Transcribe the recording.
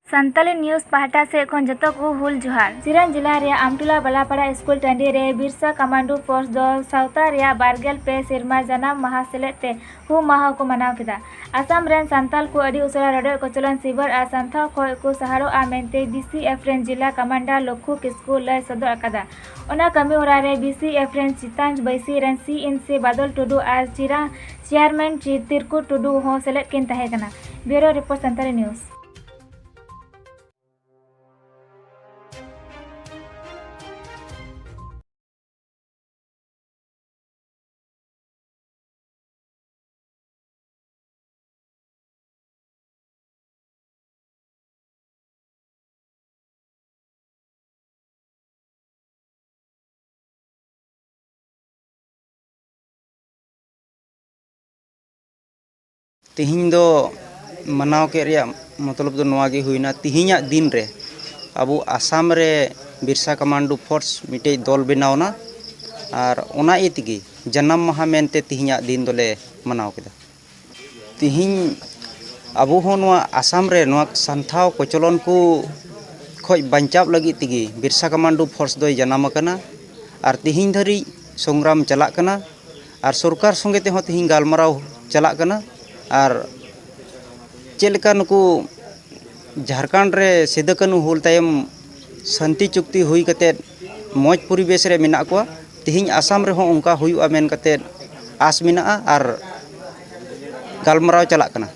Santali news पाहटा से खन जतो को हुल जोहार सिरान जिला रे आमटुला बलापाड़ा स्कूल टांडी रे बिरसा कमांडो फोर्स दो साउता रे बारगेल पे सिरमा जनाम महा सेलेते हु माह को मनाव केदा आसाम रेन संताल को अडी उसरा रडो कोचलन सिबर आ संथा खोय को सहारो आ मेंते बीसीएफ रेन जिला कमांडर लखु किस्कू लय सदर अकादा ओना कमी होरा रे बीसीएफ रेन चितांज बैसी रेन सीएनसी बादल टुडू आ चिरा चेयरमैन तिरकु टुडू हो सेलेट किन तहे कना ब्यूरो रिपोर्ट संताली न्यूज़। तिहिं दो मनाव के रिया मतलब दो नवागी हुईना तिहिंया दिन रे अबु आसाम रे बिरसा कमांडो फोर्स मिटे दल बनावना और ओना इतगी जन्म माहा मेनते तिहिंया दिन दोले मनाव केदा तिहिं अबु हो नवा आसाम रे नवा संथाव कोचलन को खोय बंचाव लगी तिगी बिरसा कमांडो फोर्स दो जन्म कना और तिहिं धरी संग्राम चला कना और सरकार संगे ते हो तिहिं गालमराव चला कना और चेलका नुकु झारखंड रे सिदो कानू हुल तायम शांति चुक्ति हुई कते मौज परिवेश रे मेना को तिहिं आसाम रे हो उनका हुई मेन कते आस मेना और गालमराव चला कना।